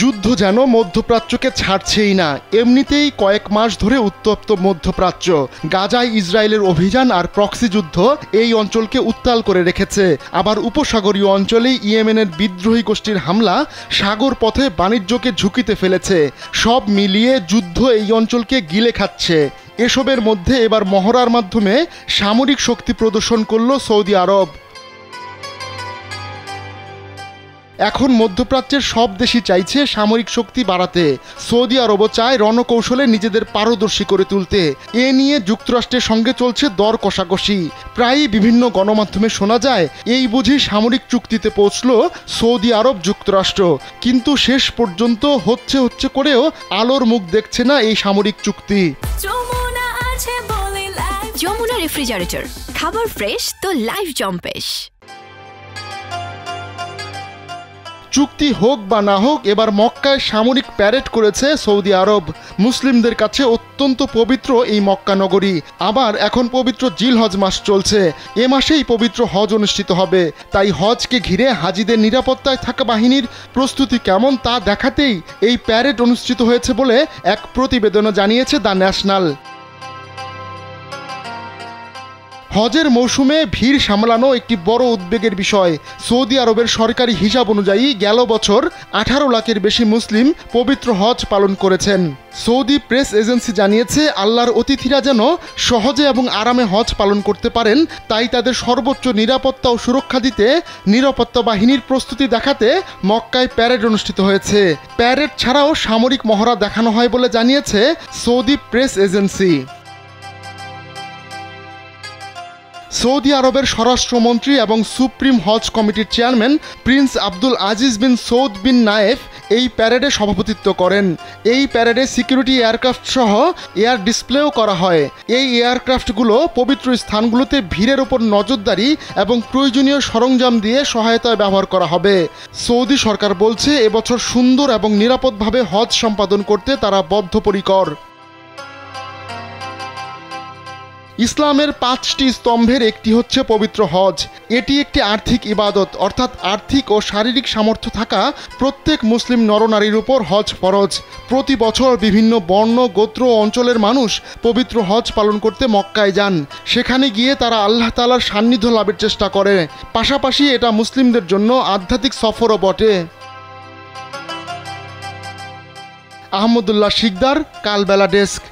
যুদ্ধ যেন মধ্যপ্রাচ্যকে ছাড়ছেই না। এমনিতেই কয়েক মাস ধরে উত্তপ্ত মধ্যপ্রাচ্য। গাজায় ইসরায়েলের অভিযান আর প্রক্সি যুদ্ধ এই অঞ্চলকে উত্তাল করে রেখেছে। আবার উপসাগরীয় অঞ্চলে ইয়েমেনের বিদ্রোহী গোষ্ঠীর হামলা সাগর পথে বাণিজ্যকে ঝুঁকিতে ফেলেছে। সব মিলিয়ে যুদ্ধ এই অঞ্চলকে গিলে খাচ্ছে। এসবের মধ্যে এবার মহড়ার মাধ্যমে সামরিক শক্তি প্রদর্শন করল সৌদি আরব। এখন মধ্যপ্রাচ্যের সব দেশই চাইছে সামরিক শক্তি বাড়াতে। সৌদি আরবও চায় রণকৌশলে নিজেদের পারদর্শী করে তুলতে। এ নিয়ে যুক্তরাষ্ট্রের সঙ্গে চলছে দর কষাকষি। প্রায়ই বিভিন্ন গণমাধ্যমে শোনা যায় এই বুঝি সামরিক চুক্তিতে পৌঁছল সৌদি আরব যুক্তরাষ্ট্র। কিন্তু শেষ পর্যন্ত হচ্ছে করেও আলোর মুখ দেখছে না এই সামরিক চুক্তি। যমুনা রেফ্রিজারেটর, খাবার ফ্রেশ তো লাইফ জম্পেশ। চুক্তি হোক বা না হোক, এবার মক্কায় সামরিক প্যারেড করেছে সৌদি আরব। মুসলিমদের কাছে অত্যন্ত পবিত্র এই মক্কা নগরী। আবার এখন পবিত্র জিলহজ মাস চলছে। এ মাসেই পবিত্র হজ অনুষ্ঠিত হবে। তাই হজকে ঘিরে হাজিদের নিরাপত্তায় থাকা বাহিনীর প্রস্তুতি কেমন তা দেখাতেই এই প্যারেড অনুষ্ঠিত হয়েছে বলে এক প্রতিবেদনে জানিয়েছে দ্য ন্যাশনাল। হজের মৌসুমে ভিড় সামলানো একটি বড় উদ্বেগের বিষয়। সৌদি আরবের সরকারি হিসাব অনুযায়ী গেল বছর 18 লাখের বেশি মুসলিম পবিত্র হজ পালন করেছেন। সৌদি প্রেস এজেন্সি জানিয়েছে, আল্লাহর অতিথিরা যেন সহজে এবং আরামে হজ পালন করতে পারেন, তাই তাদের সর্বোচ্চ নিরাপত্তা ও সুরক্ষা দিতে নিরাপত্তা বাহিনীর প্রস্তুতি দেখাতে মক্কায় প্যারেড অনুষ্ঠিত হয়েছে। প্যারেড ছাড়াও সামরিক মহড়া দেখানো হয় বলে জানিয়েছে সৌদি প্রেস এজেন্সি। সৌদি আরবের স্বরাষ্ট্রমন্ত্রী এবং সুপ্রিম হজ কমিটির চেয়ারম্যান প্রিন্স আব্দুল আজিজ বিন সৌদ বিন নায়েফ এই প্যারেডে সভাপতিত্ব করেন। এই প্যারেডে সিকিউরিটি এয়ারক্রাফট সহ এয়ার ডিসপ্লেও করা হয়। এই এয়ারক্রাফটগুলো পবিত্র স্থানগুলোতে ভিড়ের ওপর নজরদারি এবং প্রয়োজনীয় সরঞ্জাম দিয়ে সহায়তায় ব্যবহার করা হবে। সৌদি সরকার বলছে, এবছর সুন্দর এবং নিরাপদভাবে হজ সম্পাদন করতে তারা বদ্ধপরিকর। ইসলামের 5টি স্তম্ভের একটি হচ্ছে পবিত্র হজ। এটি একটি আর্থিক ইবাদত, অর্থাৎ আর্থিক ও শারীরিক সামর্থ্য থাকা প্রত্যেক মুসলিম নরনারীর উপর হজ ফরজ। প্রতি বছর বিভিন্ন বর্ণ, গোত্র ও অঞ্চলের মানুষ পবিত্র হজ পালন করতে মক্কায় যান। সেখানে গিয়ে তারা আল্লাহ তাআলার সান্নিধ্য লাভের চেষ্টা করে। পাশাপাশি এটা মুসলিমদের জন্য আধ্যাত্মিক সফরও বটে। আহমদুল্লাহ শিকদার, কালবেলা ডেস্ক।